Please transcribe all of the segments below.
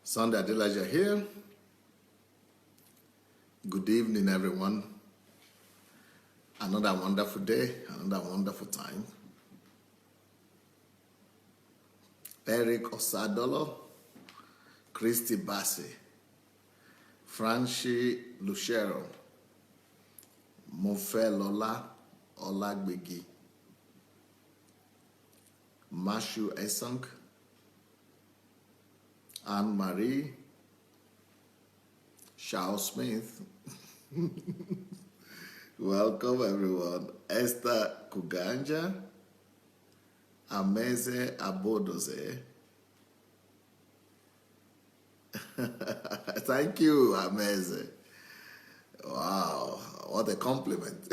Sunday Adelaja here. Good evening, everyone. Another wonderful day, another wonderful time. Eric Osadolo, Christy Bassi, Franchi Lucero, Mofe Lola Olagbegi, Mashu Esong, Anne-Marie, Charles Smith. Welcome, everyone. Esther Kuganja, Ameze Abodoze. Thank you, Ameze. Wow, what a compliment.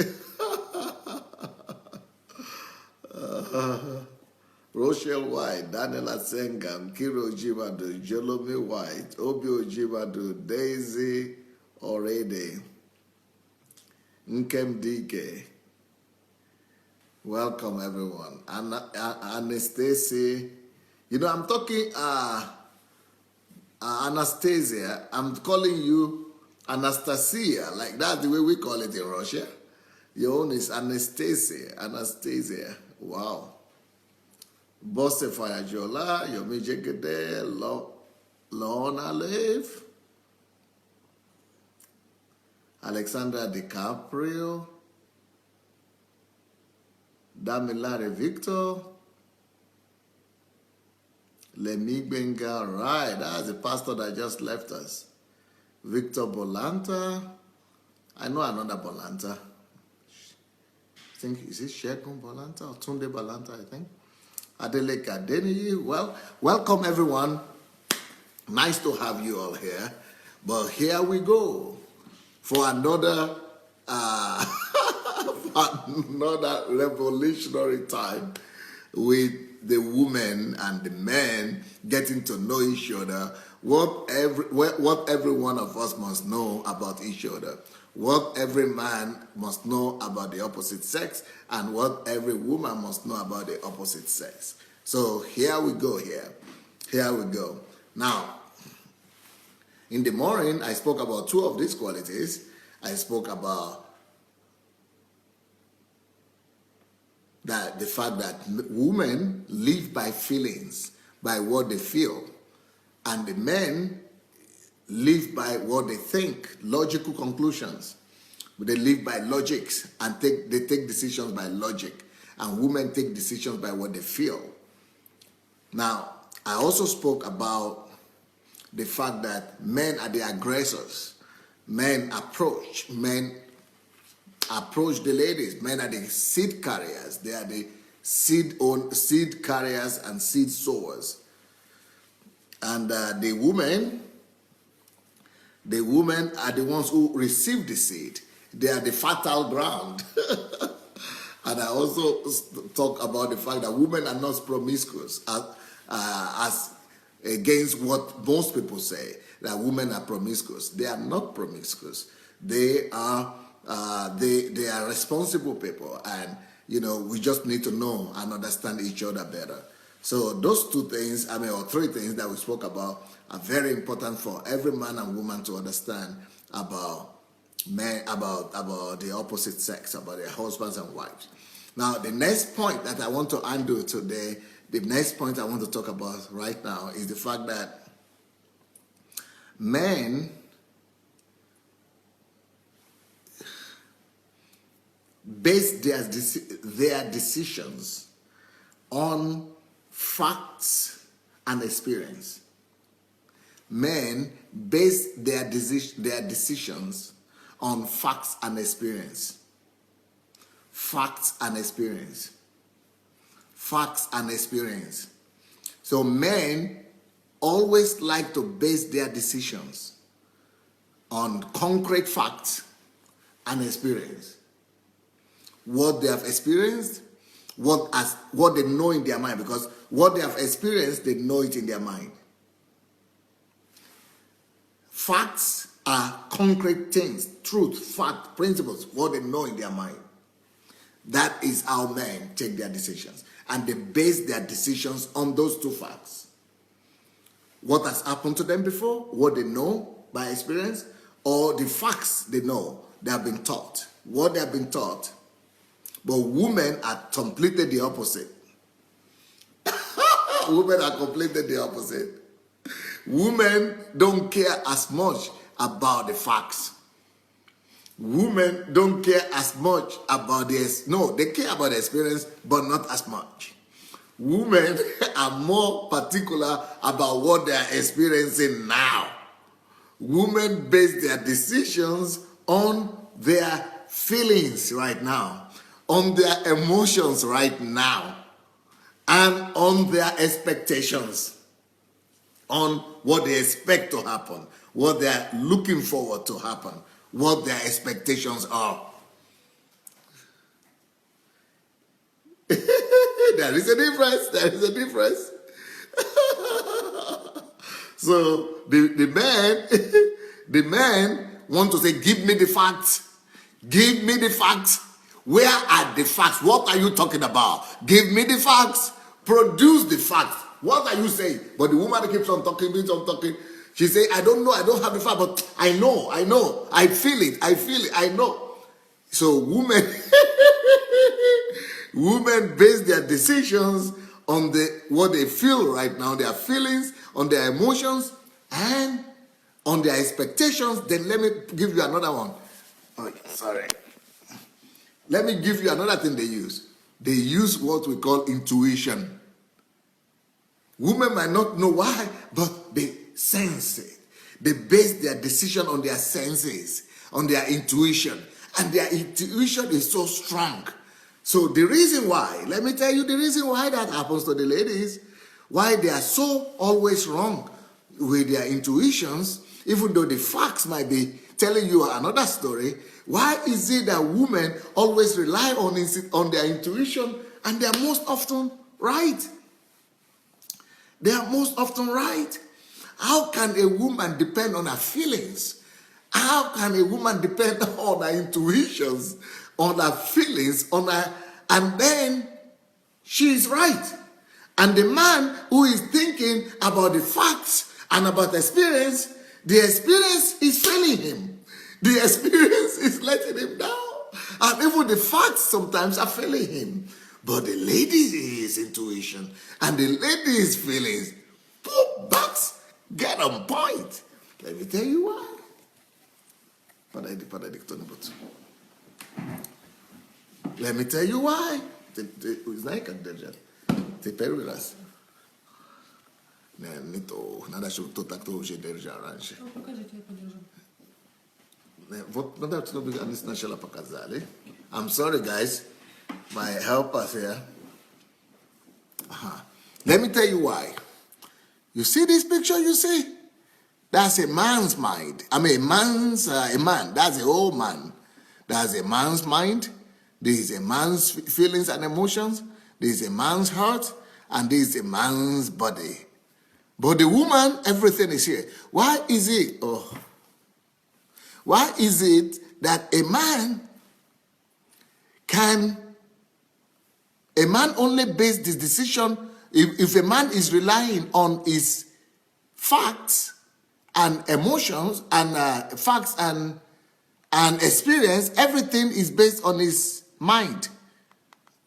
Rochelle White, Daniela Sengam, Kiro Jibadu, Jolome White, Obio Jibadu, Daisy Orede, Nkem Dike. Welcome, everyone. Anastasia. You know, I'm talking, Anastasia. I'm calling you Anastasia. Like that's the way we call it in Russia. Your own is Anastasia. Anastasia. Wow. Bosse Fayajola, Yomi Jegede, Lorna Leif, Alexandra DiCaprio, Damilare Victor, Lemi Benga, right, that's the pastor that just left us. Victor Bolanta, I know another Bolanta. I think, is it Shegun Bolanta or Tunde Bolanta, I think? Adeleke Adeniyi, well, welcome everyone. Nice to have you all here. But here we go for another another revolutionary time with the women and the men getting to know each other. What every one of us must know about each other. What every man must know about the opposite sex, and what every woman must know about the opposite sex. So here we go here. Here we go. Now, in the morning, I spoke about two of these qualities. I spoke about the fact that women live by feelings, by what they feel, and the men live by what they think, logical conclusions. They live by logics and they take decisions by logic. And women take decisions by what they feel. Now, I also spoke about the fact that men are the aggressors. Men approach the ladies. Men are the seed carriers. They are the seed carriers and seed sowers. And the women are the ones who receive the seed. They are the fertile ground. And I also talk about the fact that women are not promiscuous, as against what most people say, that women are promiscuous. They are not promiscuous. They are responsible people, and we just need to know and understand each other better. So those two things, or three things that we spoke about, are very important for every man and woman to understand about men, about the opposite sex, about their husbands and wives. Now, the next point that I want to undo today, the next point I want to talk about right now is the fact that men base their decisions on facts and experience. Men base their decisions on facts and experience. Facts and experience. Facts and experience. So men always like to base their decisions on concrete facts and experience. What they have experienced, what they know in their mind, because what they have experienced, they know it in their mind. Facts are concrete things, truth, fact, principles, what they know in their mind. That is how men take their decisions. And they base their decisions on those two facts. what has happened to them before, what they know by experience, or the facts they know, they have been taught, what they have been taught. But women are completely the opposite. Women are completely the opposite. Women don't care as much about the facts. Women don't care as much about this. No, they care about the experience, but not as much. Women are more particular about what they are experiencing now. Women base their decisions on their feelings right now, on their emotions right now, and on their expectations, on what they expect to happen, what they are looking forward to happen, what their expectations are. There is a difference. There is a difference. So the men want to say, give me the facts. Give me the facts. Where are the facts? What are you talking about? Give me the facts. Produce the facts. What are you saying? But the woman keeps on talking, keeps on talking. She say, I don't know, I don't have the fact, but I know, I feel it, I know. So women base their decisions on what they feel right now, their feelings, on their emotions, and on their expectations. Then let me give you another one. Oh, sorry. Let me give you another thing they use. They use what we call intuition. Women might not know why, but they sense it. They base their decision on their senses, on their intuition. And their intuition is so strong. So the reason why, let me tell you the reason why that happens to the ladies, why they are so always wrong with their intuitions, even though the facts might be telling you another story. Why is it that women always rely on their intuition and they are most often right? They are most often right. How can a woman depend on her feelings? How can a woman depend on her intuitions, on her feelings, and then she is right? And the man who is thinking about the facts and about the experience is failing him. The experience is letting him down. And even the facts sometimes are failing him. But the lady is intuition and the lady is feelings. Both backs get on point. Let me tell you why. Let me tell you why. I'm sorry, guys. My helpers here. Let me tell you why. You see this picture you see? That's a man's mind. I mean, a man. That's an old man. That's a man's mind. This is a man's feelings and emotions. This is a man's heart. And this is a man's body. But the woman, everything is here. Why is it? Why is it that a man only base this decision if a man is relying on his facts and emotions and facts and experience? Everything is based on his mind.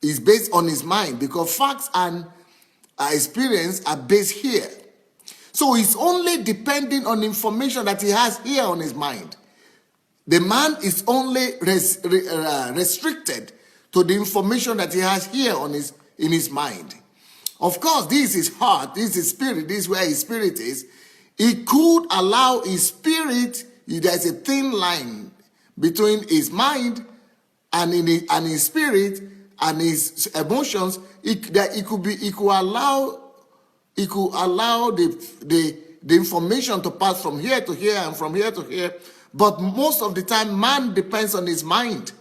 Is based on his mind because facts and experience are based here. So he's only depending on information that he has here on his mind. The man is only restricted to the information that he has here in his mind. Of course, this is his heart, this is his spirit, this is where his spirit is. He could allow his spirit, there's a thin line between his mind and his spirit and his emotions. He could allow the information to pass from here to here and from here to here. But most of the time, man depends on his mind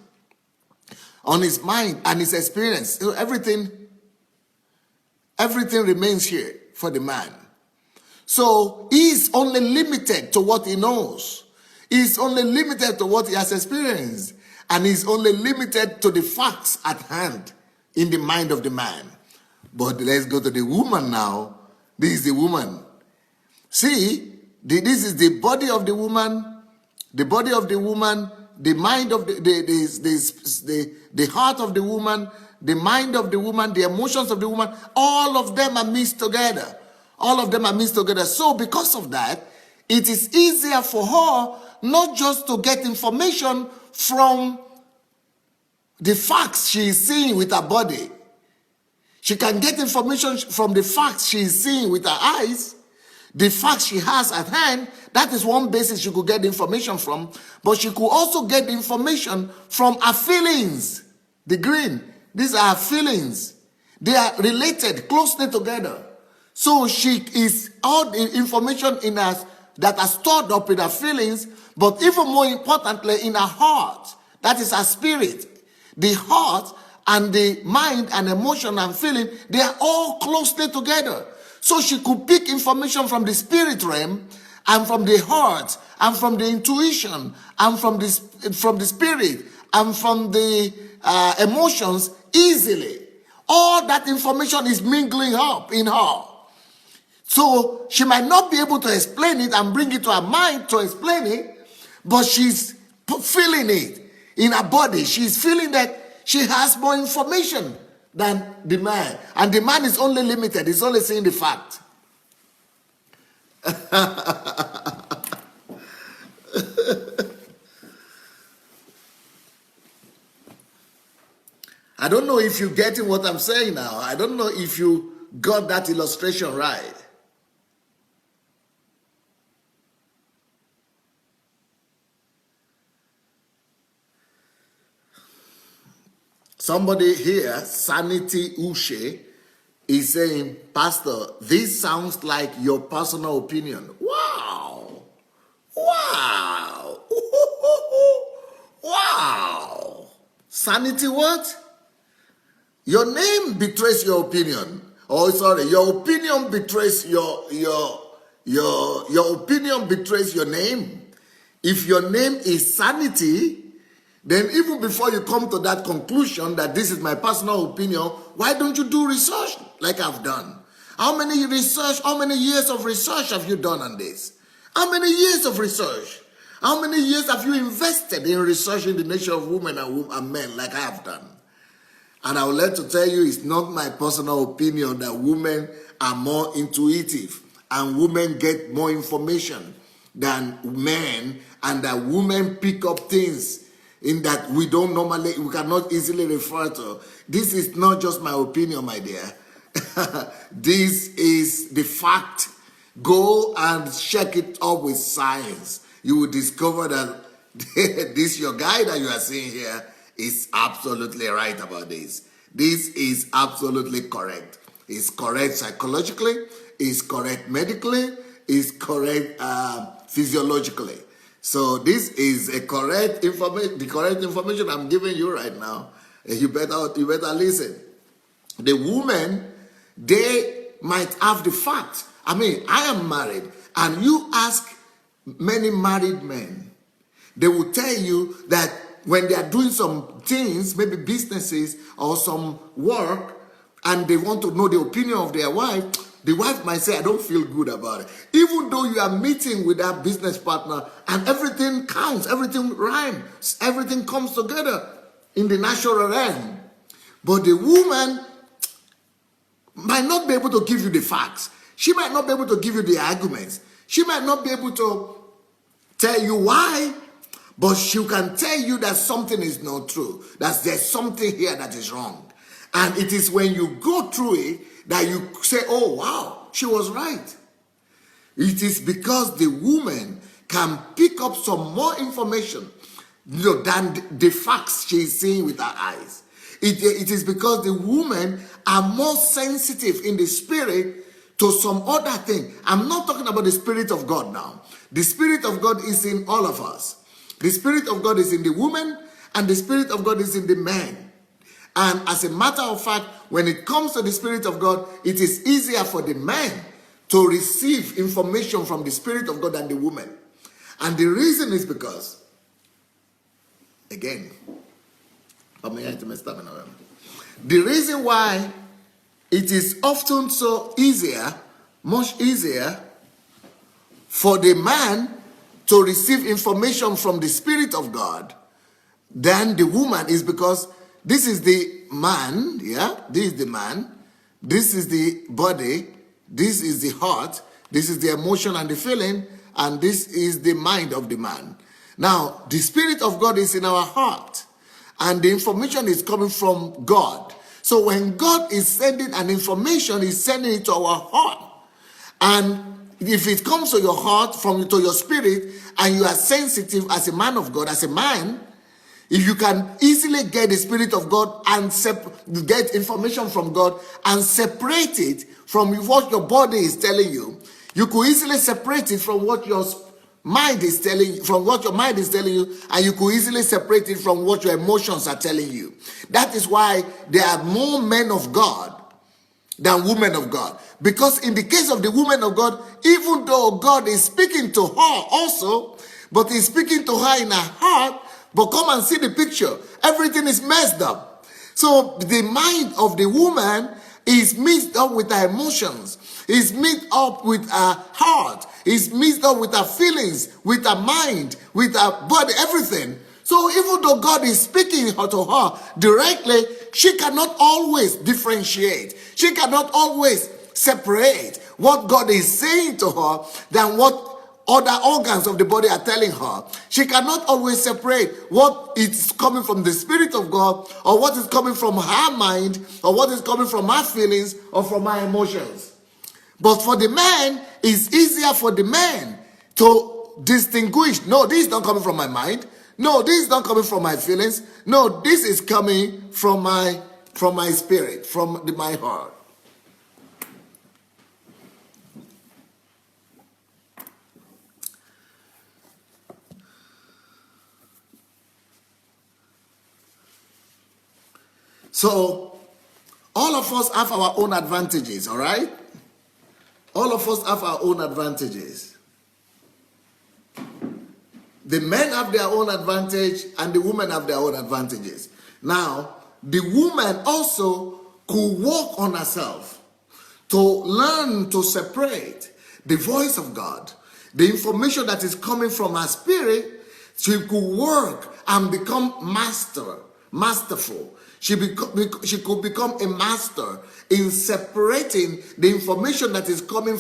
and his experience. So everything remains here for the man. So he's only limited to what he knows. He's only limited to what he has experienced. And he's only limited to the facts at hand in the mind of the man. But let's go to the woman now. This is the woman. See, this is the body of the woman, the body of the woman, the mind of the heart of the woman, the mind of the woman, the emotions of the woman, all of them are mixed together. All of them are mixed together. So because of that, it is easier for her not just to get information from the facts she is seeing with her body. She can get information from the facts she is seeing with her eyes, the facts she has at hand. That is one basis she could get information from. But she could also get information from her feelings. The green, these are her feelings. They are related closely together. So she is all the information in us that are stored up in her feelings, but even more importantly in her heart. That is her spirit. The heart and the mind and emotion and feeling, they are all closely together. So she could pick information from the spirit realm and from the heart and from the intuition and from the spirit and from the emotions easily. All that information is mingling up in her. So she might not be able to explain it and bring it to her mind to explain it, but she's feeling it in her body. She's feeling that she has more information than the man. And the man is only limited. He's only seeing the fact. I don't know if you're getting what I'm saying now. I don't know if you got that illustration right. Somebody here, Sanity Ushe, is saying, Pastor, this sounds like your personal opinion. Wow. Wow. Wow. Sanity what? Your name betrays your opinion. Oh, sorry, your opinion betrays your opinion betrays your name. If your name is Sanity, then even before you come to that conclusion that this is my personal opinion, why don't you do research like I've done? How many years of research have you done on this? How many years of research? How many years have you invested in researching the nature of women and men like I have done? And I would like to tell you, it's not my personal opinion that women are more intuitive and women get more information than men, and that women pick up things in that we cannot easily refer to. This is not just my opinion, my dear. This is the fact. Go and check it up with science. You will discover that this your guy that you are seeing here is absolutely right about this. This is absolutely correct. It's correct psychologically, it's correct medically, it's correct physiologically. So this is a correct information. The correct information I'm giving you right now. You better listen. The women, they might have the fact. I mean, I am married, and you ask many married men, they will tell you that when they are doing some things, maybe businesses or some work, and they want to know the opinion of their wife, the wife might say, I don't feel good about it. Even though you are meeting with that business partner and everything counts, everything rhymes, everything comes together in the natural realm. But the woman might not be able to give you the facts. She might not be able to give you the arguments. She might not be able to tell you why, but she can tell you that something is not true, that there's something here that is wrong. And it is when you go through it that you say, oh, wow, she was right. It is because the woman can pick up some more information than the facts she is seeing with her eyes. It is because the women are more sensitive in the spirit to some other thing. I'm not talking about the Spirit of God now. The Spirit of God is in all of us. The Spirit of God is in the woman, and the Spirit of God is in the man. And as a matter of fact, when it comes to the Spirit of God, it is easier for the man to receive information from the Spirit of God than the woman. And the reason is because, again, the reason why it is often so easier, much easier for the man to receive information from the Spirit of God than the woman is because this is the man, yeah? This is the man. This is the body. This is the heart. This is the emotion and the feeling. And this is the mind of the man. Now, the Spirit of God is in our heart. And the information is coming from God. So when God is sending an information, he's sending it to our heart. And if it comes to your heart, to your spirit, and you are sensitive as a man of God, as a man, if you can easily get the Spirit of God and get information from God and separate it from what your body is telling you, you could easily separate it from what your mind is telling you, and you could easily separate it from what your emotions are telling you. That is why there are more men of God than women of God. Because in the case of the woman of God, even though God is speaking to her also, but he's speaking to her in her heart, but come and see the picture. Everything is messed up. So the mind of the woman is mixed up with her emotions, is mixed up with her heart, is mixed up with her feelings, with her mind, with her body, everything. So even though God is speaking to her directly, she cannot always differentiate. She cannot always separate what God is saying to her than what other organs of the body are telling her. She cannot always separate what is coming from the Spirit of God or what is coming from her mind or what is coming from her feelings or from her emotions. But for the man, it's easier for the man to distinguish. No, this is not coming from my mind. No, this is not coming from my feelings. No, this is coming from my spirit, from my heart. So, all of us have our own advantages, all right? All of us have our own advantages. The men have their own advantage and the women have their own advantages. Now, the woman also could work on herself to learn to separate the voice of God, the information that is coming from her spirit. She could work and become masterful. She could become a master in separating the information that is coming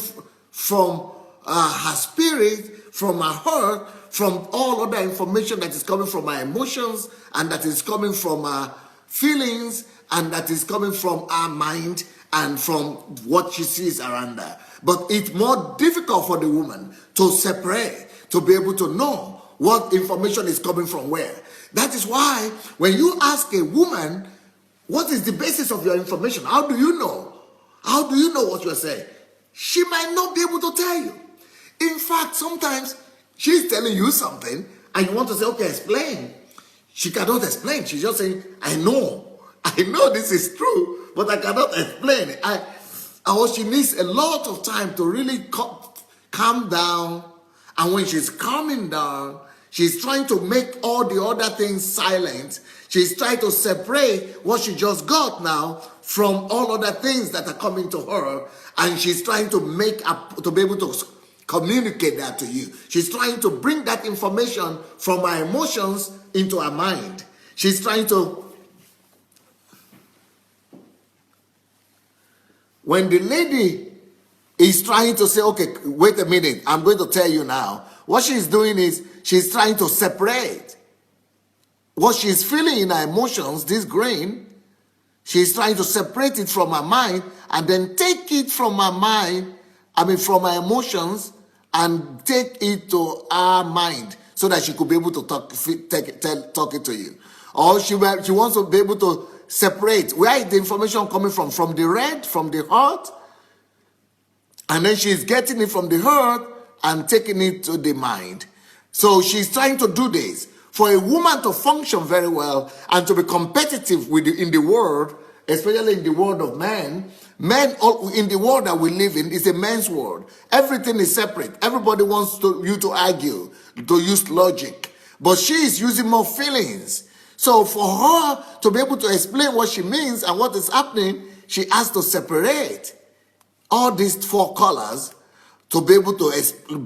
from her spirit, from her heart, from all other information that is coming from her emotions, and that is coming from her feelings, and that is coming from her mind, and from what she sees around her. But it's more difficult for the woman to separate, to be able to know what information is coming from where. That is why when you ask a woman, what is the basis of your information? How do you know? How do you know what you're saying? She might not be able to tell you. In fact, sometimes she's telling you something and you want to say, okay, explain. She cannot explain. She's just saying, I know this is true, but I cannot explain it. She needs a lot of time to really calm down. And when she's calming down, she's trying to make all the other things silent. She's trying to separate what she just got now from all other things that are coming to her. And she's trying to be able to communicate that to you. She's trying to bring that information from her emotions into her mind. She's trying to... When the lady is trying to say, okay, wait a minute, I'm going to tell you now. What she's doing is she's trying to separate what she's feeling in her emotions, this grain. She's trying to separate it from her mind and then take it from her mind, from her emotions, and take it to her mind so that she could be able to talk it to you. Or she wants to be able to separate where is the information coming from the red, from the heart, and then she's getting it from the heart and taking it to the mind. So she's trying to do this. For a woman to function very well and to be competitive in the world, especially in the world of men in the world that we live in is a man's world. Everything is separate. Everybody wants you to argue, to use logic. But she is using more feelings. So for her to be able to explain what she means and what is happening, she has to separate all these four colors to be able to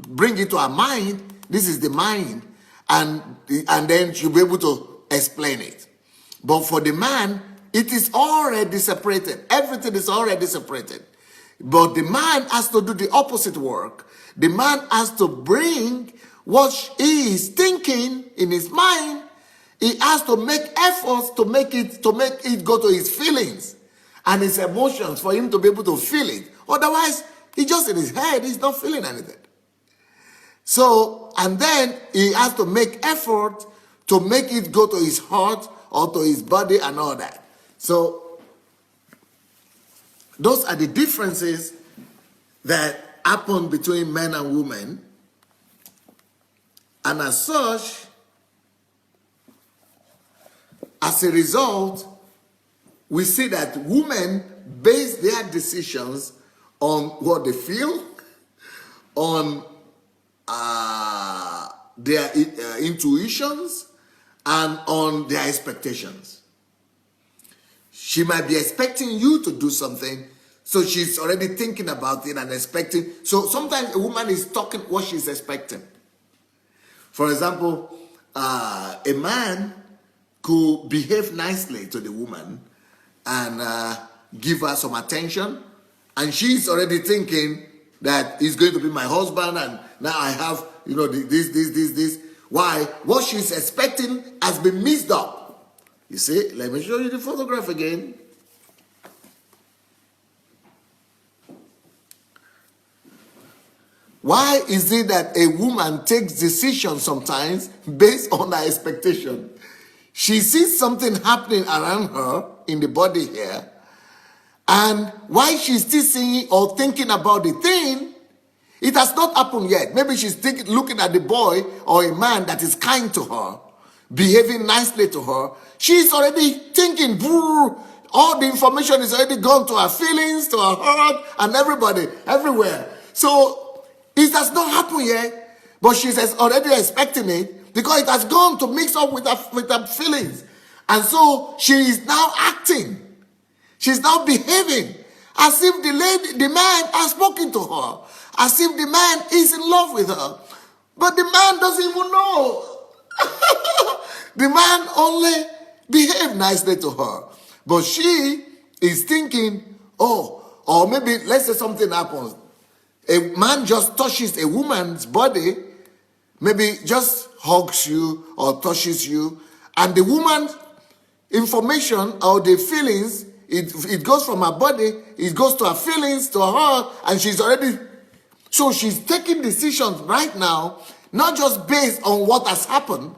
bring it to her mind. This is the mind, and then she'll be able to explain it. But for the man, it is already separated. Everything is already separated. But the man has to do the opposite work. The man has to bring what he is thinking in his mind. He has to make efforts to make it go to his feelings and his emotions for him to be able to feel it. Otherwise, he just in his head, he's not feeling anything. So, and then he has to make effort to make it go to his heart or to his body and all that. So, those are the differences that happen between men and women. And as such, as a result, we see that women base their decisions on what they feel, on their intuitions, and on their expectations. She might be expecting you to do something, so she's already thinking about it and expecting. So sometimes a woman is talking what she's expecting. For example, a man could behave nicely to the woman and give her some attention, and she's already thinking that he's going to be my husband, and now I have, this. Why? What she's expecting has been mixed up. You see, let me show you the photograph again. Why is it that a woman takes decisions sometimes based on her expectation? She sees something happening around her in the body here, and while she's still seeing or thinking about the thing, it has not happened yet. Maybe she's looking at the boy or a man that is kind to her, behaving nicely to her. She's already thinking, all the information is already gone to her feelings, to her heart, and everybody, everywhere. So it has not happened yet, but she's already expecting it because it has gone to mix up with her feelings. And so she is now acting. She's now behaving as if the man has spoken to her, as if the man is in love with her. But the man doesn't even know. The man only behaved nicely to her. But she is thinking, or maybe let's say something happens. A man just touches a woman's body, maybe just hugs you or touches you, and the woman's information or the feelings, it goes from her body, it goes to her feelings, to her heart, and she's taking decisions right now, not just based on what has happened,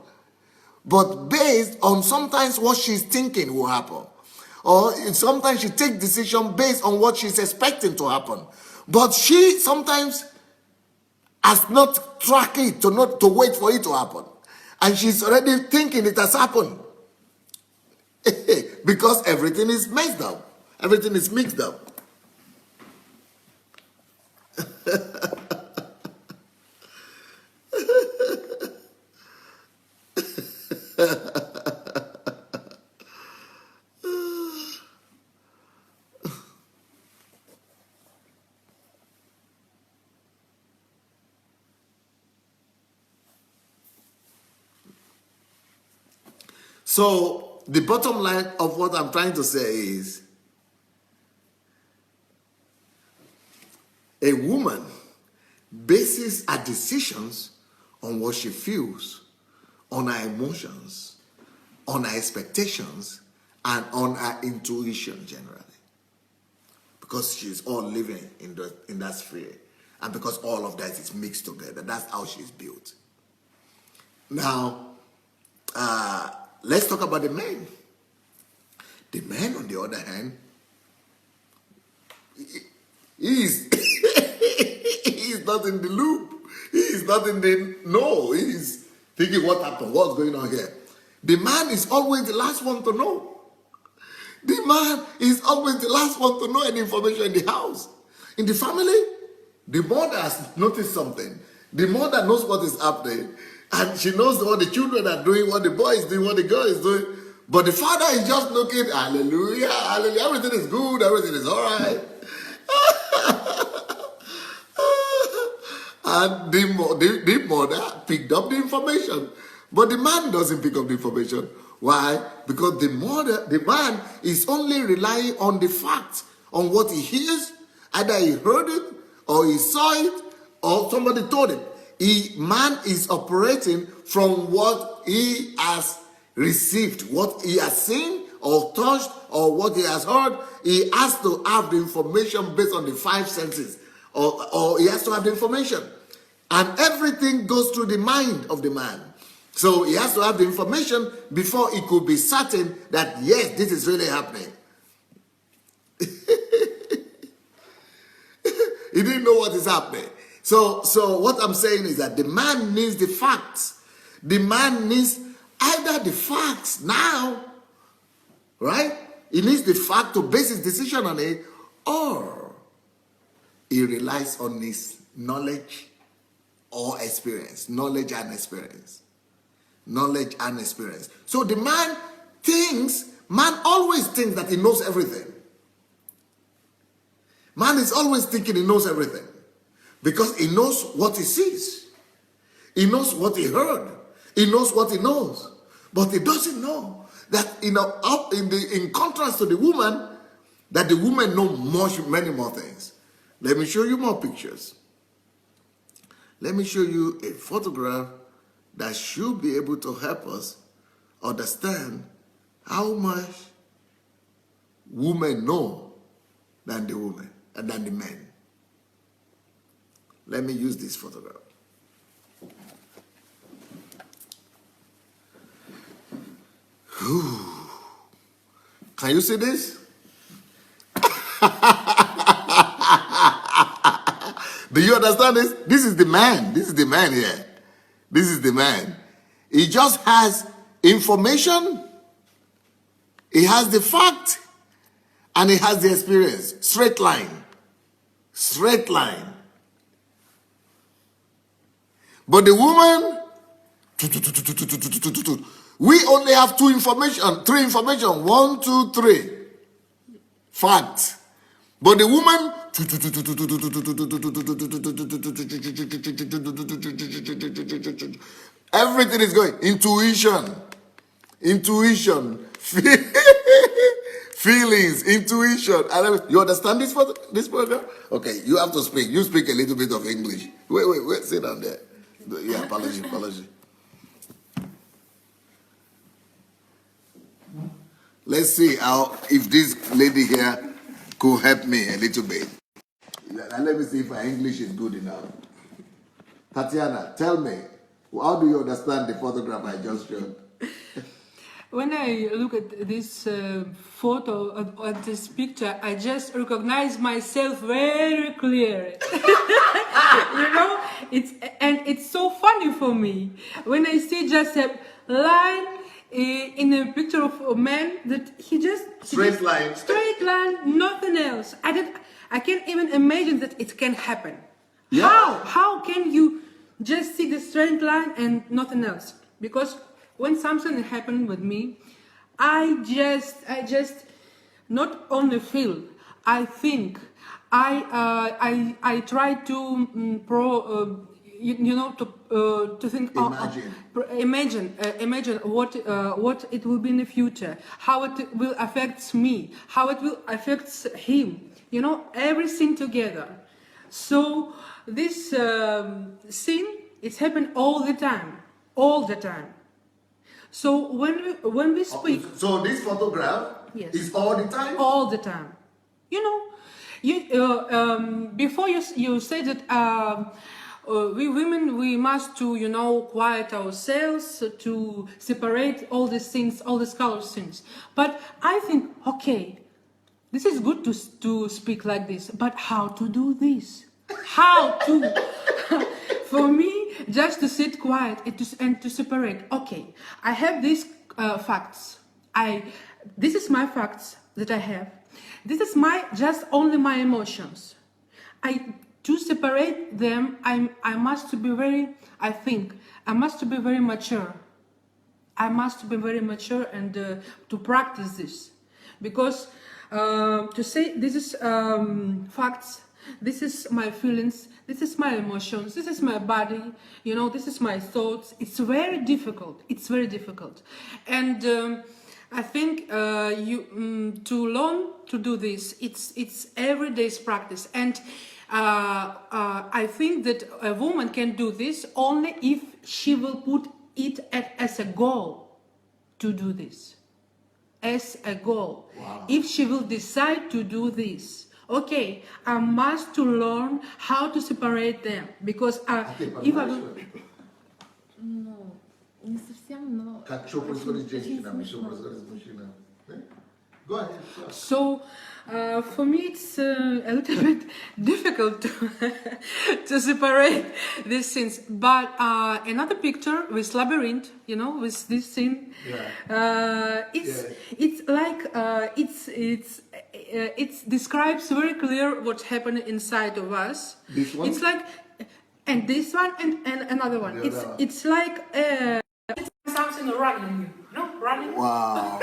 but based on sometimes what she's thinking will happen. Or sometimes she takes decisions based on what she's expecting to happen. But she sometimes has not tracked it to wait for it to happen. And she's already thinking it has happened. Because everything is messed up. Everything is mixed up. So the bottom line of what I'm trying to say is, a woman bases her decisions on what she feels, on her emotions, on her expectations, and on her intuition generally. Because she's all living in that sphere. And because all of that is mixed together. That's how she's built. Now, let's talk about the men. The man, on the other hand, he is not in the loop. He is not in the know. He is thinking, what happened? What's going on here? The man is always the last one to know. The man is always the last one to know any information in the house. In the family, the mother has noticed something. The mother knows what is happening. And she knows what the children are doing, what the boy is doing, what the girl is doing. But the father is just looking, hallelujah, hallelujah, everything is good, everything is all right. And the mother picked up the information. But the man doesn't pick up the information. Why? Because the man is only relying on the facts, on what he hears. Either he heard it, or he saw it, or somebody told him. Man is operating from what he has received, what he has seen or touched or what he has heard. He has to have the information based on the five senses, or he has to have the information. And everything goes through the mind of the man. So he has to have the information before he could be certain that, yes, this is really happening. He didn't know what is happening. So what I'm saying is that the man needs the facts. The man needs either the facts now, right? He needs the fact to base his decision on it, or he relies on his knowledge or experience. Knowledge and experience. Knowledge and experience. So the man always thinks that he knows everything. Man is always thinking he knows everything. Because he knows what he sees. He knows what he heard. He knows what he knows. But he doesn't know that, in contrast to the woman, that the woman knows many more things. Let me show you more pictures. Let me show you a photograph that should be able to help us understand how much women know than the men. Let me use this photograph. Whew. Can you see this? Do you understand this? This is the man. This is the man here. This is the man. He just has information. He has the fact. And he has the experience. Straight line. Straight line. But the woman, we only have three information. 1, 2, 3. Fact. But the woman, everything is going. Intuition. Feelings, intuition. You understand this program? Okay, you have to speak. You speak a little bit of English. Wait, sit down there. Yeah, apology. Let's see if this lady here could help me a little bit. Let me see if my English is good enough. Tatiana, tell me, how do you understand the photograph I just showed? When I look at this photo, at this picture, I just recognize myself very clearly. It's so funny for me when I see just a line in a picture of a man that straight line, nothing else. I can't even imagine that it can happen. Yeah. How can you just see the straight line and nothing else? Because when something happened with me, I just not only feel, I think, I try to to think, imagine what it will be in the future, how it will affect me, how it will affect him, everything together. So this scene, it's happened all the time. So when we speak, so this photograph, yes, is all the time. All the time. Before you said that we women, we must to quiet ourselves, to separate all these things, all these color things. But I think, okay, this is good to speak like this, but how to do this? How to? For me, just to sit quiet and to separate. Okay, I have these facts. This is my facts that I have. This is only my emotions. To separate them, I must be very mature. I must be very mature and to practice this, because to say this is facts this is my feelings, this is my emotions, this is my body, you know, this is my thoughts. It's very difficult. It's very difficult. And I think to learn to do this, it's every day's practice. And I think that a woman can do this only if she will put it as a goal to do this. As a goal. Wow. If she will decide to do this, okay, I must to learn how to separate them, because if I will... Ну, не совсем, но... Как что происходит с женщинами, что происходит с мужчинами? Go ahead. So, for me, it's a little bit difficult to separate these things. But another picture with labyrinth, you know, with this thing, it's like it describes very clear what's happening inside of us. This one? It's like, and this one and another one. It's like it's something running, you know, running. Wow.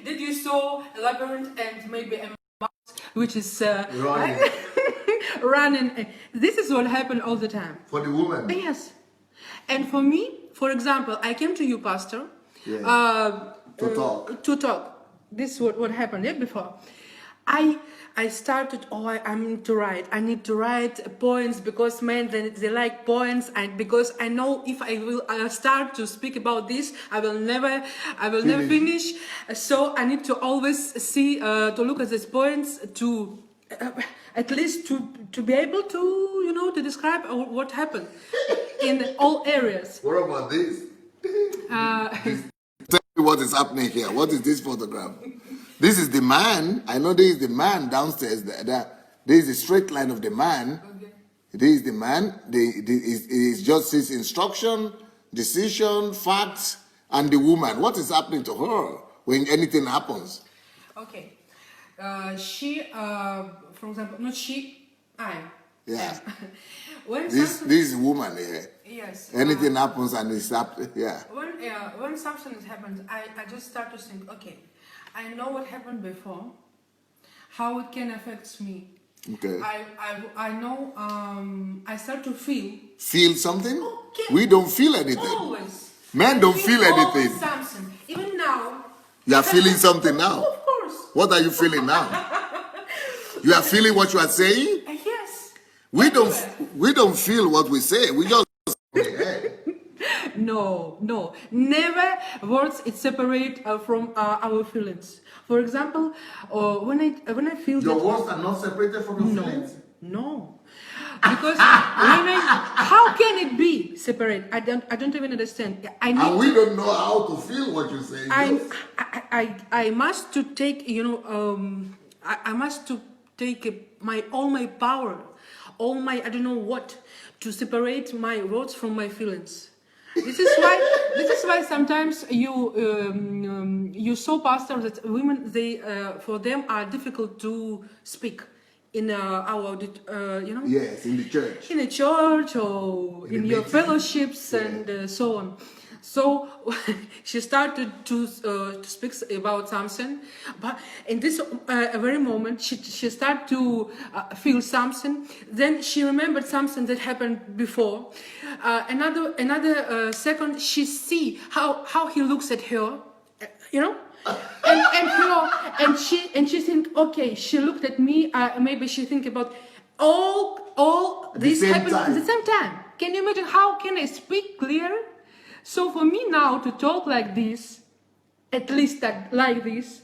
Did you saw a labyrinth and maybe a mouse which is Running. running? This is what happened all the time. For the woman. Yes. And for me, for example, I came to you, Pastor, to talk. This is what happened before. I started, I need to write. I need to write points because men, they like points, and because I know if I will start to speak about this, I will never finish. So I need to always see, to look at these points, to at least to be able to, you know, to describe what happened in all areas. What about this? Tell me what is happening here. What is this photograph? This is the man. I know this is the man downstairs. This is the straight line of the man. Okay. This is the man. It's just his instruction, decision, facts, and the woman. What is happening to her when anything happens? Okay. She, for example, not she, I. Yeah. When This is woman here. Yes. Anything happens and it's up. Yeah. When something happens, I just start to think, okay, I know what happened before, how it can affect me. Okay. I know, I start to feel. Feel something? Okay. We don't feel anything. Always. Men don't feel Always anything. something. Even now. You are feeling something now. Of course. What are you feeling now? You are feeling what you are saying? Yes. We don't feel what we say. We just No, never words it separate from our feelings. For example, when I feel your that words are not separated from your feelings. No, because how can it be separate? I don't even understand. And we don't know how to feel what you say. I must to take, you know, I must to take all my power, all my I don't know what, to separate my words from my feelings. This is why sometimes you saw, Pastor, that women, they for them are difficult to speak in our you know. Yes, in the church. In a church or in your fellowships and so on. So she started to speak about something, but in this very moment she started to feel something. Then she remembered something that happened before. Another second, she see how he looks at her, you know, and she think, okay, she looked at me. Maybe she think about all this happened at the same time. Can you imagine how can I speak clear? So for me now to talk like this, at least like this,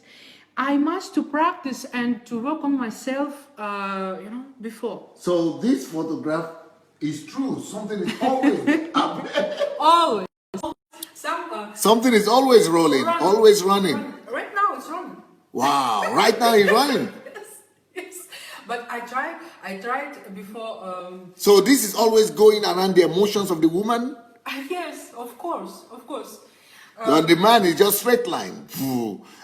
I must to practice and to work on myself, you know, before. So this photograph is true. Something is always happening. Always. Something is always rolling, always running. Right now it's running. Wow, right now he's running. Yes. But I tried before. So this is always going around the emotions of the woman? Yes, of course. And the man is just straight line.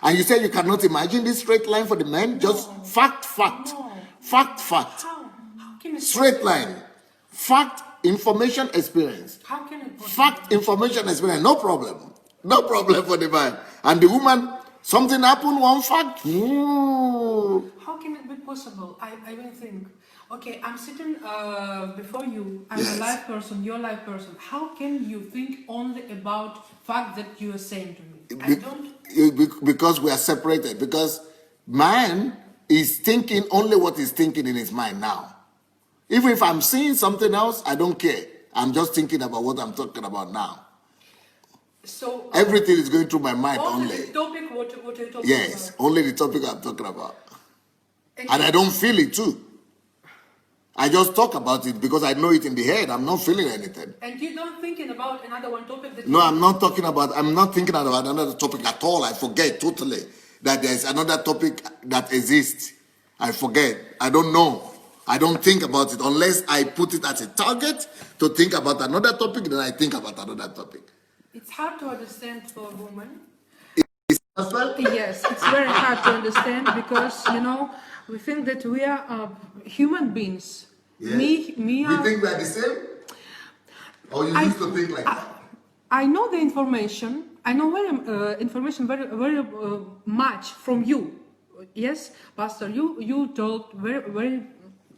And you say you cannot imagine this straight line for the man? Just fact. No. Fact. How can it Straight line. Fact, information, experience. How can it? Fact, information, experience. No problem. No problem for the man. And the woman, something happened, one fact. How how can it be possible? I will think, okay, I'm sitting before you, I'm Yes. a live person, you're a live person. How can you think only about fact that you are saying to me? I don't. Because we are separated. Because man is thinking only what he's thinking in his mind now. Even if I'm seeing something else, I don't care. I'm just thinking about what I'm talking about now. So Everything is going through my mind only only. the topic what you're talking Yes, about. only the topic I'm talking about. And And I don't feel it too. I just talk about it because I know it in the head. I'm not feeling anything. And you don't thinking about another one topic that No, you I'm not thinking about another topic at all. I forget totally that there's another topic that exists. I forget. I don't know. I don't think about it unless I put it as a target to think about another topic, then I think about another topic. It's hard to understand for a woman. Understand? Yes, it's very hard to understand because we think that we are human beings. Yes. Me, We think we are the same? Or you used to think like that? I know the information. I know information very much from you. Yes, Pastor, you told very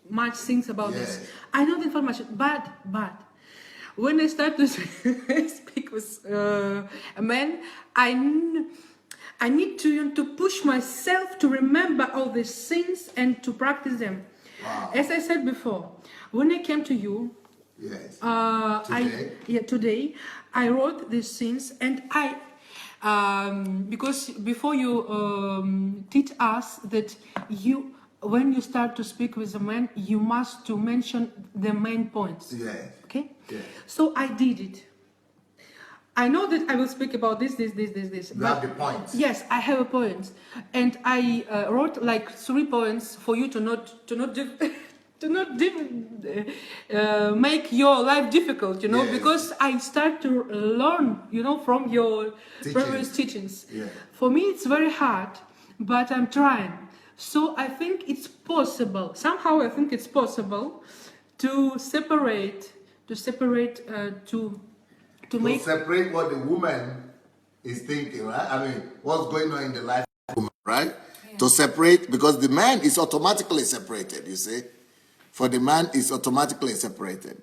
much things about this. Yes. I know the information, but when I start to speak with a man, I need to push myself to remember all these things and to practice them. Wow. As I said before, when I came to you, Yes. today I wrote these things, and because before you teach us that when you start to speak with a man, you must to mention the main points. Yes. Okay. Yes. So I did it. I know that I will speak about this. You have the points. Yes, I have a point, and I wrote like 3 points for you to not make your life difficult, Yes. because I start to learn, from your previous teachings. Yeah. For me, it's very hard, but I'm trying. So I think it's possible. Somehow, I think it's possible to separate, to make. separate what the woman is thinking, right? I mean, what's going on in the life of the woman, right? Yeah. To separate, because the man is automatically separated, you see. For the man, is automatically separated.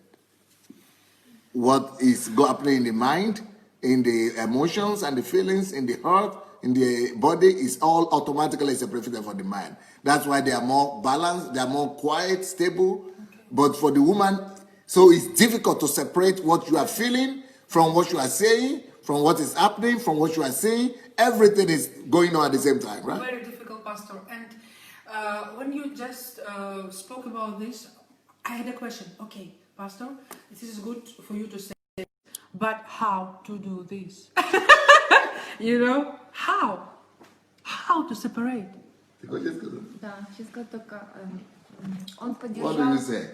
What is happening in the mind, in the emotions and the feelings, in the heart, in the body is all automatically separated for the man. That's why they are more balanced, they are more quiet, stable. Okay. But for the woman, so it's difficult to separate what you are feeling from what you are saying, from what is happening, from what you are saying. Everything is going on at the same time, right? Very difficult, Pastor. And when you just spoke about this, I had a question. Okay, Pastor, this is good for you to say, but how to do this? How? How to separate? Да, сейчас только он What do поддержал. you say?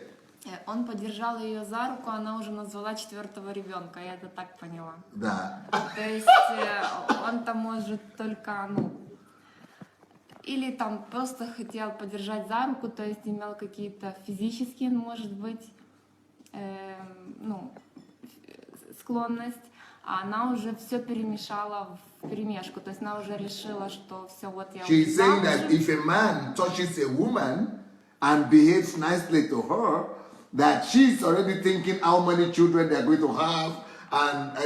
Он поддержал ее за руку, она уже назвала 4-го ребенка, я это так поняла. Да. То есть он там может только, или там просто хотел поддержать за руку, то есть имел какие-то физические, может быть, склонность, а она уже все перемешала в перемешку, то есть она уже решила, что все, вот я She's saying that if a man touches a woman and behaves nicely to her, that she's already thinking how many children they are going to have, and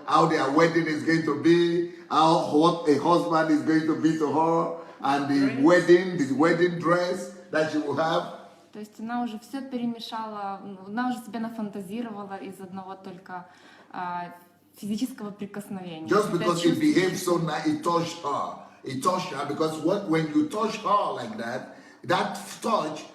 how their wedding is going to be, what a husband is going to be to her, and the wedding dress that she will have. То есть она уже все перемешала, она уже себя нафантазировала из одного только физического прикосновения. Just because he behaved so nice, it touched her, because when you touch her like that, that touch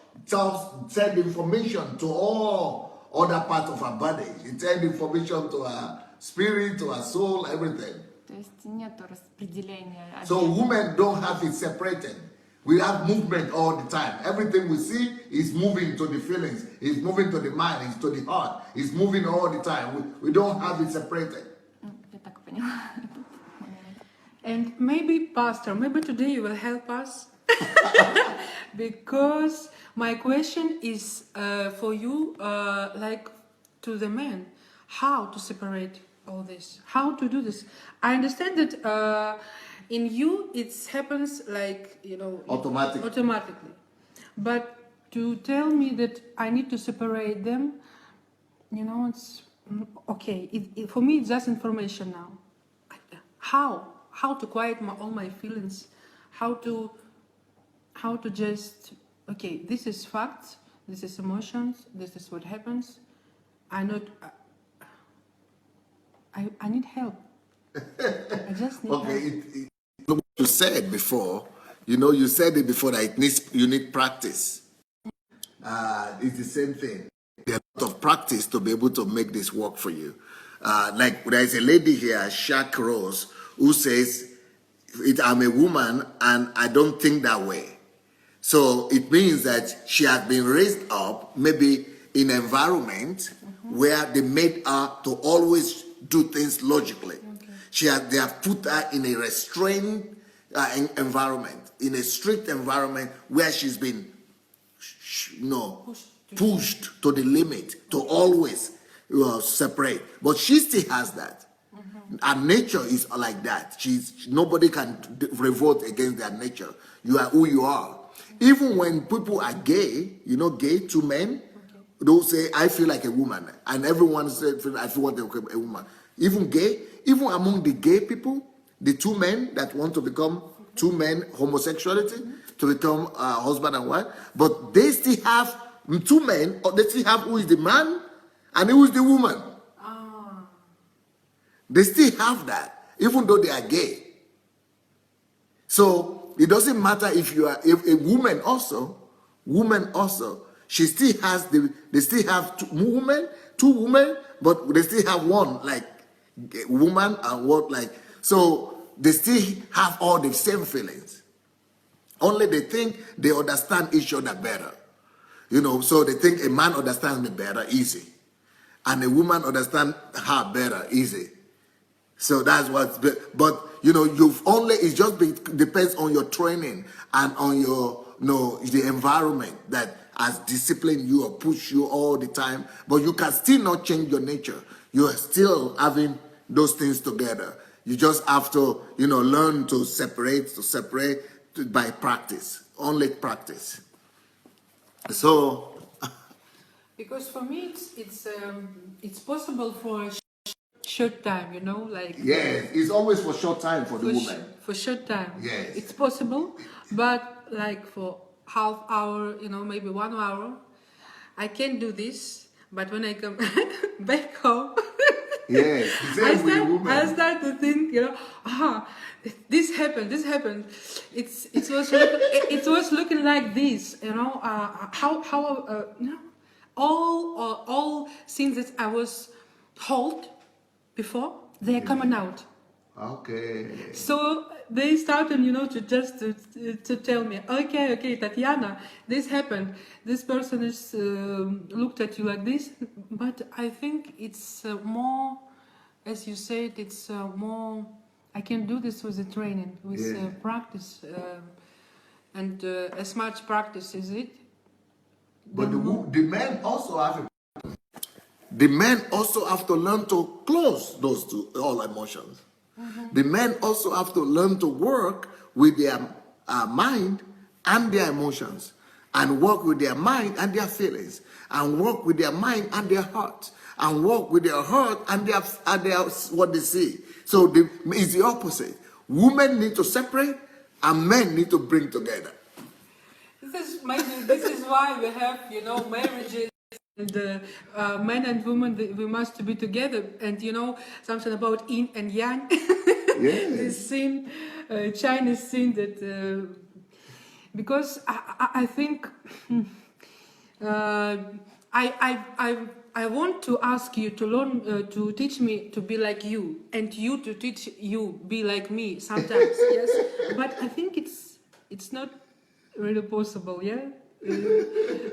send information to all other parts of her body. It send information to her spirit, to her soul, everything. То есть нету распределения. So women don't have it separated. We have movement all the time. Everything we see is moving to the feelings, is moving to the mind, is to the heart, is moving all the time. We don't have it separated. Я так поняла. And maybe, Pastor, maybe today you will help us. Because my question is for you, like to the men, how to separate all this, how to do this. I understand that In you, it happens like, automatically. But to tell me that I need to separate them, it's okay. For me, it's just information now. How to quiet all my feelings, how to just, okay, this is facts, this is emotions, this is what happens. I need help. I just need help. What you said before, you said it before that you need practice. It's the same thing. There's a lot of practice to be able to make this work for you. Like there's a lady here, Shaq Rose, who says, I'm a woman and I don't think that way. So it means that she has been raised up maybe in an environment where they made her to always do things logically. They have put her in a restrained environment, in a strict environment where she's been pushed to the limit to always separate. But she still has that. Her nature is like that. Nobody can revolt against their nature. You are who you are. Even when people are gay, gay, two men, they'll say, I feel like a woman. And everyone says, I feel like a woman. Even among the gay people, the two men that want to become two men, homosexuality, to become husband and wife, but they still have two men, or they still have who is the man and who is the woman. They still have that, even though they are gay. So it doesn't matter if a woman also, she still has they still have two women, but they still have one like woman and what like, so they still have all the same feelings. Only they think they understand each other better. So they think a man understands me better, easy. And a woman understands her better, easy. So that's what, but it just depends on your training and on your, the environment that has disciplined you or pushed you all the time. But you can still not change your nature. You are still having those things together. You just have to, learn to separate by practice, only practice. So. Because for me, it's possible for a short time, like. Yes, it's always for short time for the woman. For short time. Yes. It's possible, but like for half hour, maybe 1 hour, I can do this. But when I come back home, yes, I start to think, this happened. It was looking like this, all things that I was hold before, they are coming out. Okay. So they started, to tell me, okay, Tatiana, this happened. This person is looked at you like this, but I think it's more, as you said, it's more. I can do this with the training, with practice, and as much practice is it. But the men also have. The men also have to learn to close those all emotions. The men also have to learn to work with their mind and their emotions, and work with their mind and their feelings, and work with their mind and their heart, and work with their heart and their what they see. So it's the opposite. Women need to separate, and men need to bring together. This is why we have marriages. And men and women, we must be together, and something about yin and yang. Yes. This scene, Chinese scene that because I think I want to ask you to learn to teach me to be like you, and you to teach you be like me sometimes. Yes, but I think it's not really possible. Yeah,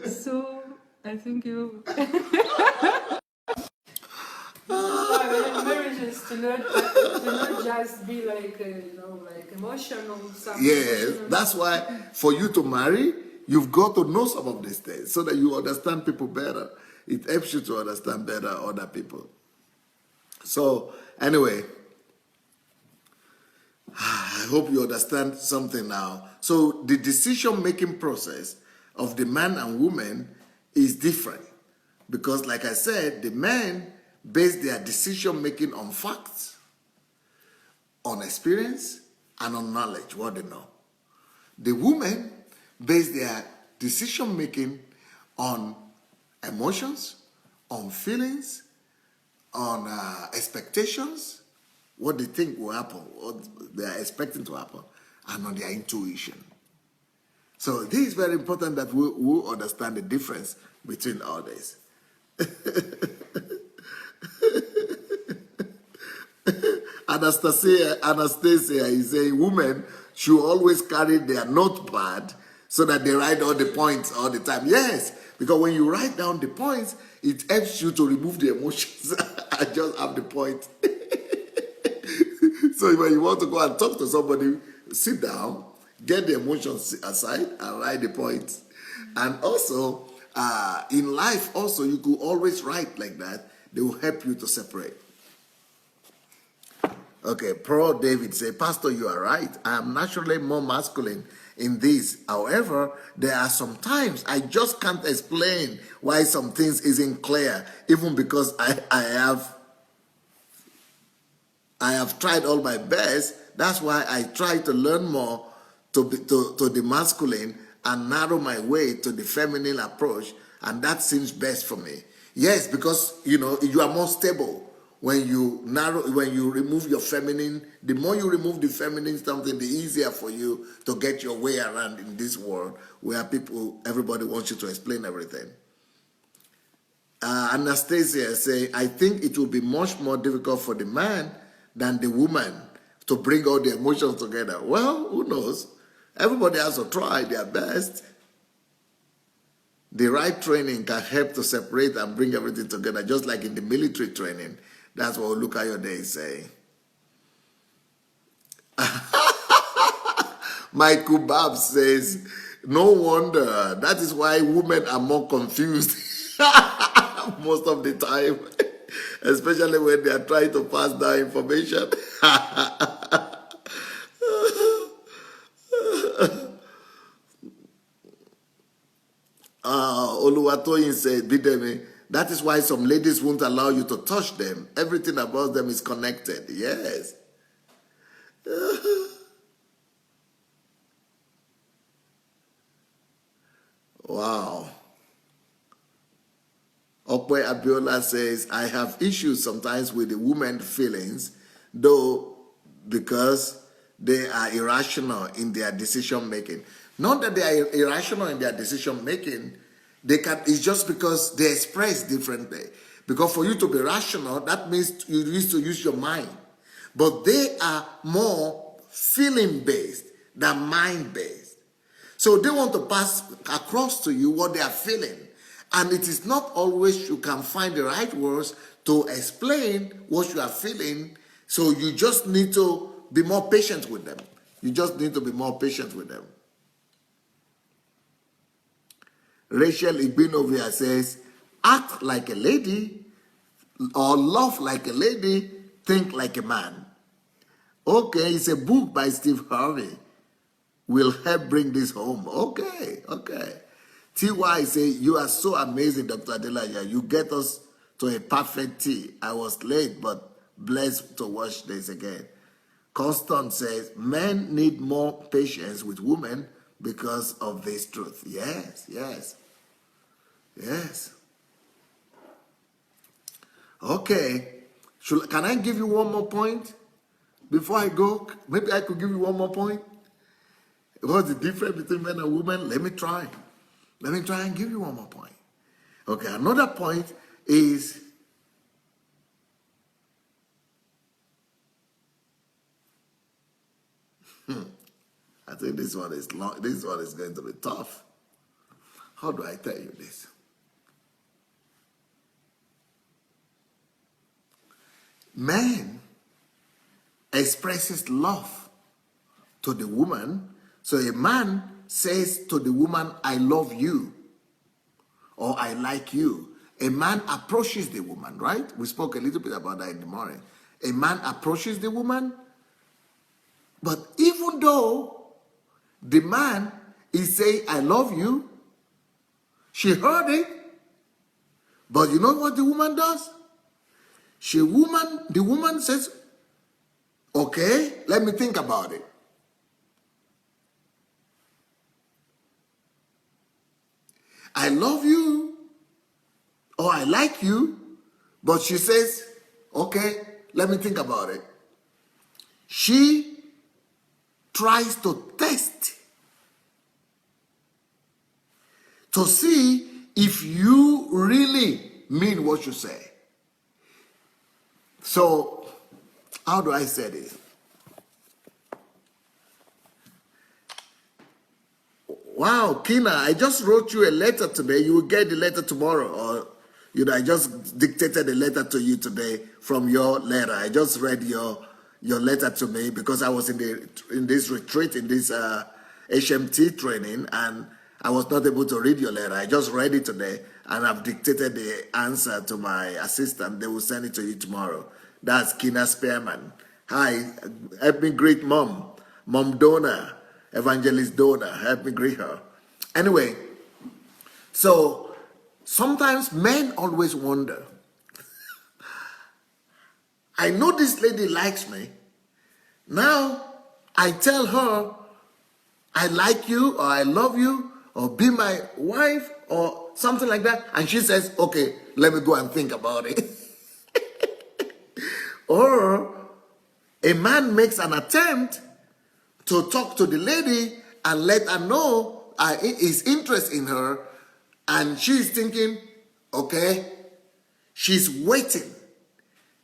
so. I think you. Marriages to not just be like like emotional. Yes, that's why for you to marry, you've got to know some of these things so that you understand people better. It helps you to understand better other people. So anyway, I hope you understand something now. So the decision-making process of the man and woman is different because, like I said, the men base their decision-making on facts, on experience, and on knowledge, what they know. The women base their decision-making on emotions, on feelings, on expectations, what they think will happen, what they are expecting to happen, and on their intuition. So this is very important that we understand the difference between all this. Anastasia is saying women should always carry their notepad so that they write all the points all the time. Yes, because when you write down the points, it helps you to remove the emotions and just have the point. So when you want to go and talk to somebody, sit down, get the emotions aside, and write the points. And also, in life, also, you could always write like that. They will help you to separate. Okay, Pro David say, Pastor, you are right. I am naturally more masculine in this. However, there are some times I just can't explain why some things isn't clear, even because I have tried all my best. That's why I try to learn more to the masculine and narrow my way to the feminine approach, and that seems best for me. Yes, because you are more stable when you remove your feminine. The more you remove the feminine something, the easier for you to get your way around in this world where everybody wants you to explain everything. Anastasia say, I think it will be much more difficult for the man than the woman to bring all the emotions together. Well, who knows? Everybody has to try their best. The right training can help to separate and bring everything together, just like in the military training. That's what Olukayode is saying. Michael Babs says, no wonder. That is why women are more confused most of the time, especially when they are trying to pass down information. Oluwatoyin said, Bidemi, that is why some ladies won't allow you to touch them. Everything about them is connected. Yes. Wow. Okwe Abiola says, I have issues sometimes with the women's feelings, though, because they are irrational in their decision making. Not that they are irrational in their decision making, it's just because they express differently. Because for you to be rational, that means you need to use your mind. But they are more feeling based than mind based. So they want to pass across to you what they are feeling. And it is not always you can find the right words to explain what you are feeling. So you just need to be more patient with them. You just need to be more patient with them. Rachel Igbinovia says, act like a lady or love like a lady, think like a man. Okay, it's a book by Steve Harvey. Will help bring this home. Okay. TY say, you are so amazing, Dr. Adelaya. You get us to a perfect tea. I was late, but blessed to watch this again. Constant says, men need more patience with women because of this truth. Yes. Okay. Can I give you one more point? Before I go, maybe I could give you one more point. What's the difference between men and women? Let me try and give you one more point. Okay, another point is I think this one is long. This one is going to be tough. How do I tell you this? Man expresses love to the woman. So a man says to the woman, I love you, or I like you. A man approaches the woman, right? We spoke a little bit about that in the morning. A man approaches the woman, But even though the man is saying, I love you, she heard it. But you know what the woman does? The woman says, okay, let me think about it. I love you, or I like you, but she says, okay, let me think about it. She tries to test to see if you really mean what you say. So, how do I say this? Wow, Kina, I just wrote you a letter today. You will get the letter tomorrow. Or, I just dictated a letter to you today from your letter. I just read your letter to me because I was in this retreat, in this HMT training, and I was not able to read your letter. I just read it today, and I've dictated the answer to my assistant. They will send it to you tomorrow. That's Kina Spearman. Hi, help me greet Mom Donna. Evangelist Donna, help me greet her. Anyway, so sometimes men always wonder, I know this lady likes me. Now I tell her I like you or I love you or be my wife or something like that, and she says, okay, let me go and think about it. Or a man makes an attempt to talk to the lady and let her know his interest in her, and she's thinking, okay, she's waiting.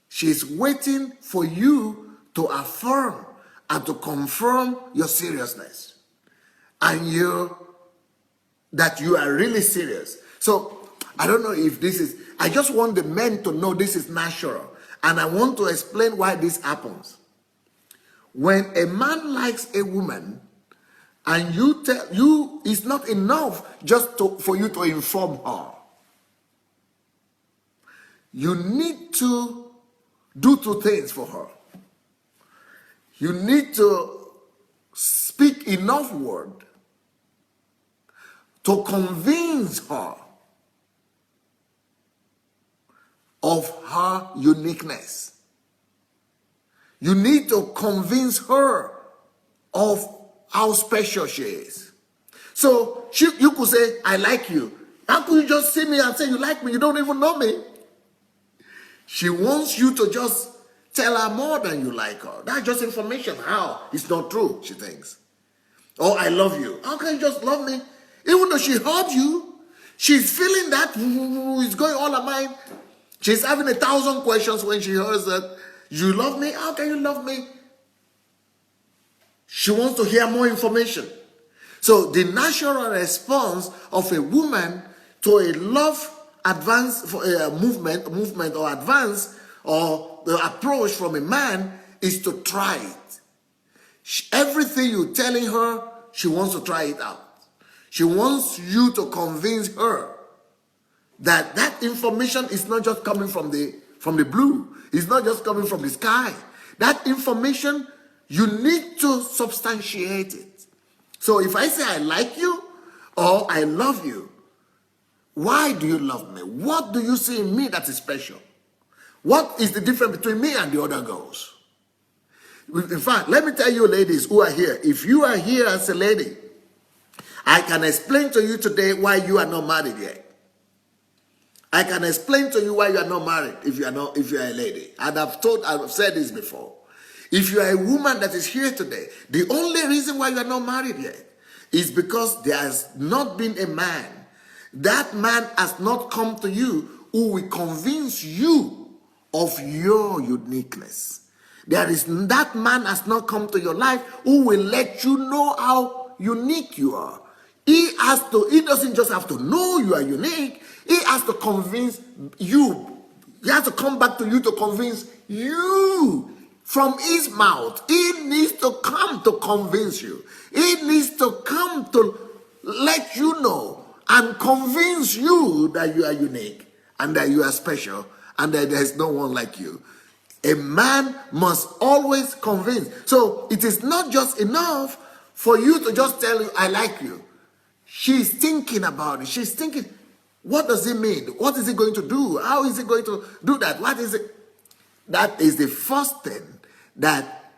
She's waiting for you to affirm and to confirm your seriousness and that you are really serious. So I don't know if this is, I just want the men to know this is natural, and I want to explain why this happens. When a man likes a woman and it's not enough just for you to inform her. You need to do two things for her. You need to speak enough word to convince her of her uniqueness. You need to convince her of how special she is. So you could say, I like you. How could you just see me and say you like me? You don't even know me. She wants you to just tell her more than you like her. That's just information. How? It's not true, she thinks. Oh, I love you. How can you just love me? Even though she heard you, she's feeling that it's going all her mind. She's having 1,000 questions when she hears that. You love me? How can you love me? She wants to hear more information. So the natural response of a woman to a love advance for a movement or advance or the approach from a man is to try it. Everything you're telling her, she wants to try it out. She wants you to convince her that that information is not just coming from the blue. It's not just coming from the sky. That information, you need to substantiate it. So if I say I like you or I love you, why do you love me? What do you see in me that is special? What is the difference between me and the other girls? In fact, let me tell you ladies who are here, if you are here as a lady, I can explain to you today why you are not married yet. I can explain to you why you are not married if you are a lady. And I've said this before. If you are a woman that is here today, the only reason why you are not married yet is because there has not been a man. That man has not come to you who will convince you of your uniqueness. That man has not come to your life who will let you know how unique you are. He doesn't just have to know you are unique. He has to convince you. He has to come back to you to convince you. From his mouth, he needs to come to convince you. He needs to come to let you know and convince you that you are unique and that you are special and that there's no one like you. A man must always convince. So it is not just enough for you to just tell you, I like you. She's thinking about it. She's thinking, what does it mean? What is it going to do? How is it going to do that? What is it? That is the first thing that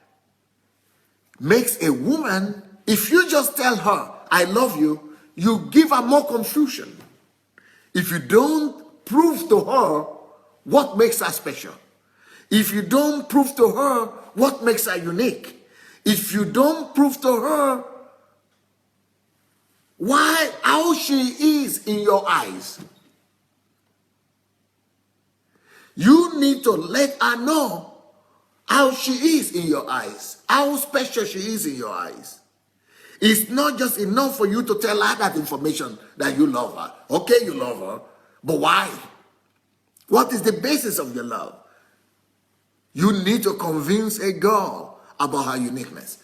makes a woman, if you just tell her, I love you, you give her more confusion. If you don't prove to her what makes her special, if you don't prove to her what makes her unique, if you don't prove to her how she is in your eyes, you need to let her know how she is in your eyes, how special she is in your eyes. It's not just enough for you to tell her that information that you love her. Okay, you love her, but why? What is the basis of your love? You need to convince a girl about her uniqueness.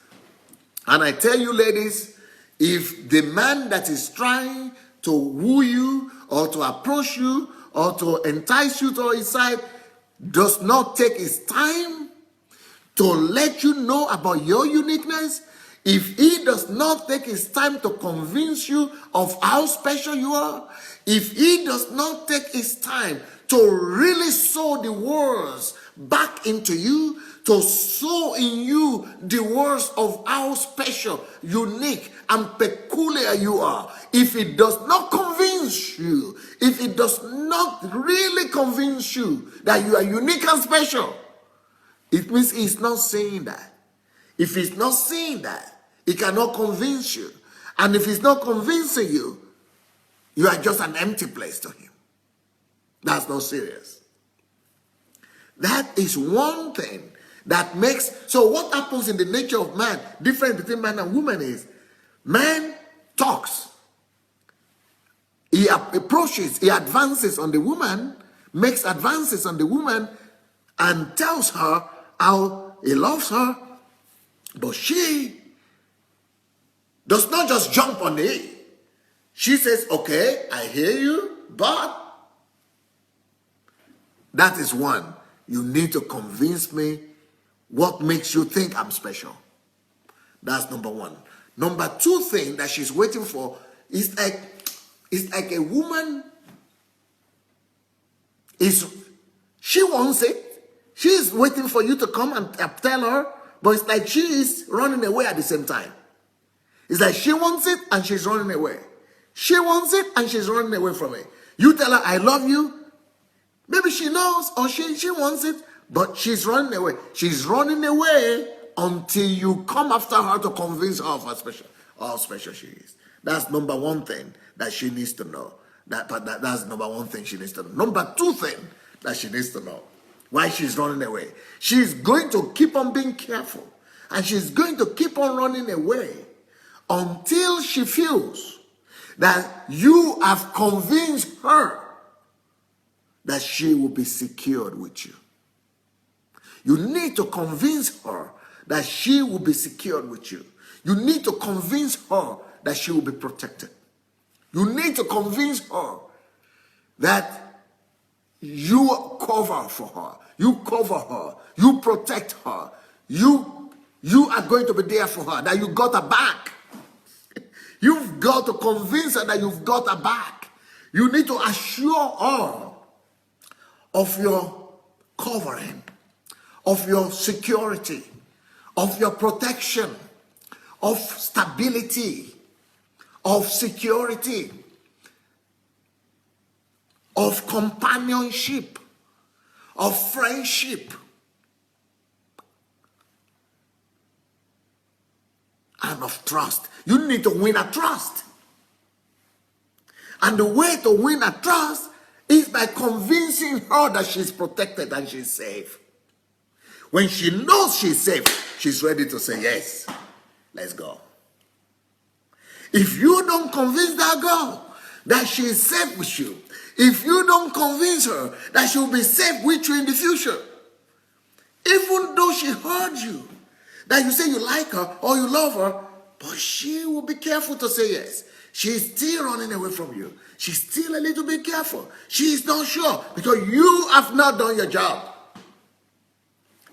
And I tell you, ladies, if the man that is trying to woo you or to approach you or to entice you to his side does not take his time to let you know about your uniqueness, if he does not take his time to convince you of how special you are, if he does not take his time to really sow the words back into you, to sow in you the words of how special, unique, and peculiar you are, if it does not convince you, if it does not really convince you that you are unique and special, it means he's not saying that. If he's not saying that, he cannot convince you. And if he's not convincing you, you are just an empty place to him. That's not serious. That is one thing that makes, so what happens in the nature of man, difference between man and woman is, man talks. He approaches, he advances on the woman, makes advances on the woman, and tells her how he loves her, but she does not just jump on it. She says, okay, I hear you, but that is one. You need to convince me what makes you think I'm special. That's number one. Number two thing that she's waiting for is like a woman she wants it. She's waiting for you to come and tell her, but it's like she is running away at the same time. It's like she wants it and she's running away. She wants it and she's running away from it. You tell her, I love you. Maybe she knows or she wants it, but she's running away. She's running away until you come after her to convince her of how special she is. That's number one thing that she needs to know. That's number one thing she needs to know. Number two thing that she needs to know why she's running away. She's going to keep on being careful. And she's going to keep on running away until she feels that you have convinced her that she will be secured with you. You need to convince her that she will be secured with you. You need to convince her that she will be protected. You need to convince her that you cover for her. You cover her. You protect her. You are going to be there for her, that you got her back. You've got to convince her that you've got her back. You need to assure her of your covering, of your security, of your protection, of stability, of security, of companionship, of friendship, and of trust. You need to win her trust. And the way to win her trust is by convincing her that she's protected and she's safe. When she knows she's safe, she's ready to say, yes, let's go. If you don't convince that girl that she is safe with you, if you don't convince her that she will be safe with you in the future, even though she heard you, that you say you like her or you love her, but she will be careful to say yes. She's still running away from you. She's still a little bit careful. She is not sure because you have not done your job.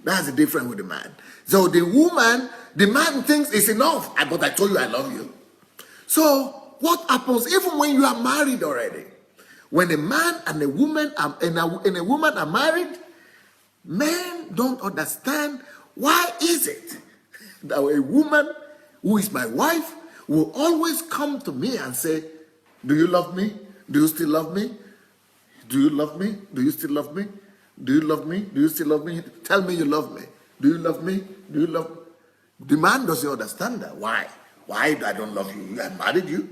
That's the difference with the man. So the woman, the man thinks it's enough. But I told you I love you. So what happens even when you are married already? When a man and a woman and a woman are married, men don't understand why is it that a woman who is my wife will always come to me and say, do you love me? Do you still love me? Do you love me? Do you still love me? Do you love me? Do you still love me? Tell me you love me. Do you love me? Do you love me? The man doesn't understand that. Why? Why I don't love you? I married you.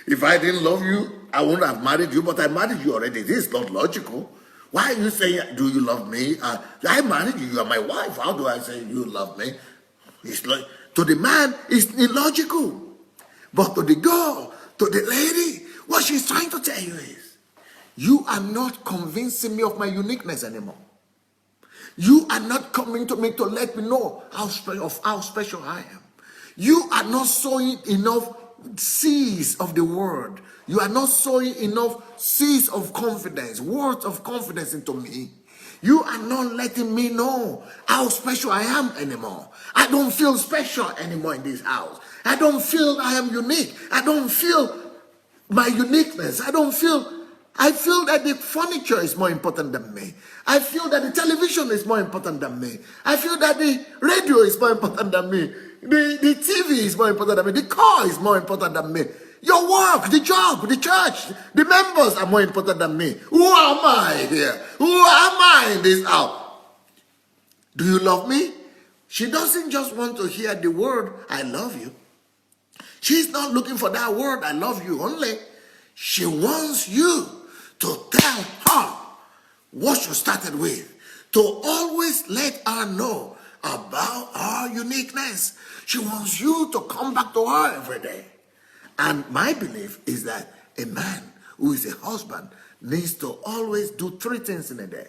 If I didn't love you, I wouldn't have married you, but I married you already. This is not logical. Why are you saying, do you love me? I married you. You are my wife. How do I say you love me? It's like, to the man, it's illogical. But to the girl, to the lady, what she's trying to tell you is, you are not convincing me of my uniqueness anymore. You are not coming to me to let me know how special I am. You are not sowing enough seeds of the word. You are not sowing enough seeds of confidence, words of confidence into me. You are not letting me know how special I am anymore. I don't feel special anymore in this house. I don't feel I am unique. I don't feel my uniqueness. I feel that the furniture is more important than me. I feel that the television is more important than me. I feel that the radio is more important than me. The TV is more important than me. The car is more important than me. Your work, the job, the church, the members are more important than me. Who am I here? Who am I in this house? Do you love me? She doesn't just want to hear the word, I love you. She's not looking for that word, I love you only. She wants you to tell her what you started with, to always let her know about her uniqueness. She wants you to come back to her every day. And my belief is that a man who is a husband needs to always do 3 things in a day.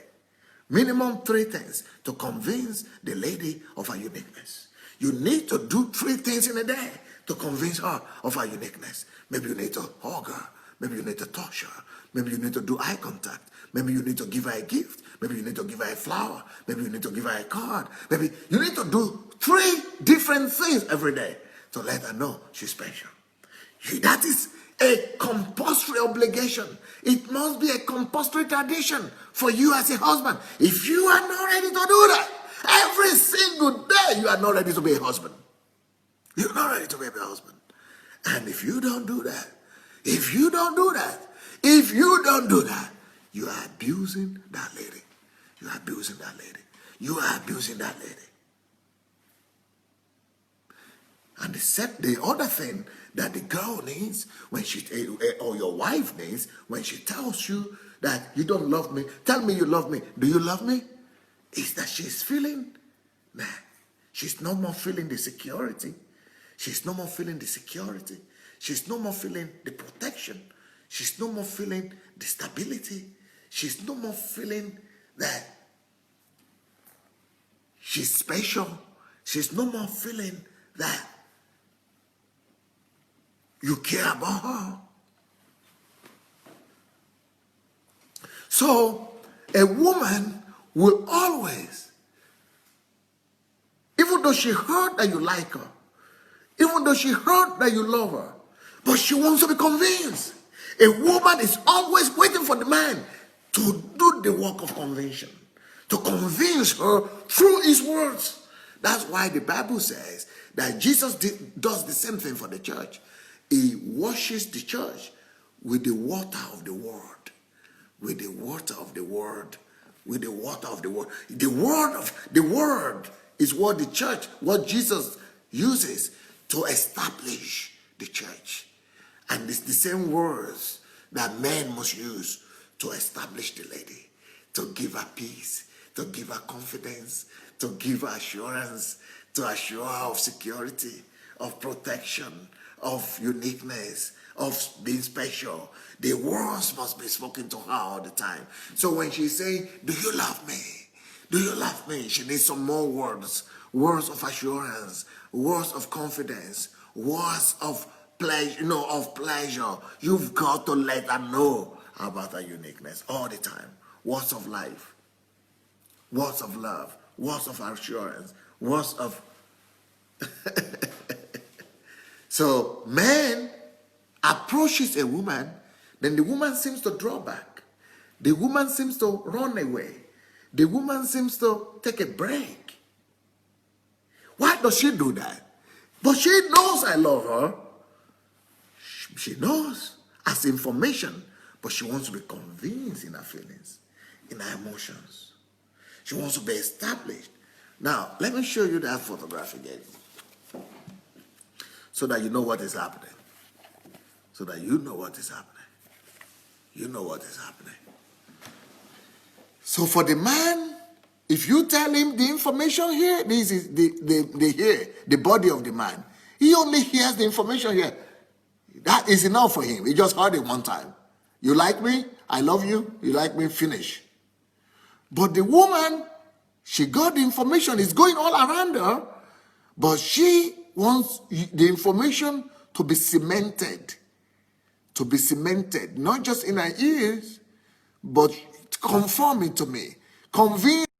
Minimum 3 things to convince the lady of her uniqueness. You need to do 3 things in a day to convince her of her uniqueness. Maybe you need to hug her. Maybe you need to touch her. Maybe you need to do eye contact. Maybe you need to give her a gift. Maybe you need to give her a flower. Maybe you need to give her a card. Maybe you need to do 3 different things every day to let her know she's special. That is a compulsory obligation. It must be a compulsory tradition for you as a husband. If you are not ready to do that, every single day you are not ready to be a husband. You're not ready to be a husband. And if you don't do that, you are abusing that lady. You are abusing that lady. You are abusing that lady. And the other thing that the girl needs when she, or your wife needs, when she tells you that you don't love me, tell me you love me. Do you love me? Is that she's feeling, she's no more feeling the security. She's no more feeling the security. She's no more feeling the protection. She's no more feeling the stability. She's no more feeling that she's special. She's no more feeling that you care about her. So a woman will always, even though she heard that you like her, even though she heard that you love her, but she wants to be convinced. A woman is always waiting for the man to do the work of conviction, to convince her through his words. That's why the Bible says that Jesus does the same thing for the church. He washes the church with the water of the word. With the water of the word. With the water of the word. The word is what the church, what Jesus uses to establish the church. And it's the same words that men must use to establish the lady, to give her peace, to give her confidence, to give her assurance, to assure her of security, of protection, of uniqueness, of being special. The words must be spoken to her all the time. So when she's saying, do you love me? Do you love me? She needs some more words. Words of assurance, words of confidence, words of pleasure. You've got to let her know about her uniqueness all the time. Words of life. words of love, words of assurance, words of... So man approaches a woman, then the woman seems to draw back. The woman seems to run away. The woman seems to take a break. Why does she do that? But she knows I love her. She knows as information, but she wants to be convinced in her feelings, in her emotions. She wants to be established. Now, let me show you that photograph again, so that you know what is happening. So that you know what is happening. You know what is happening. So for the man, if you tell him the information here, this is the body of the man. He only hears the information here. That is enough for him. He just heard it one time. You like me? I love you. You like me? Finish. But the woman, she got the information. It's going all around her. But she wants the information to be cemented. To be cemented. Not just in her ears, but conforming to me. Convince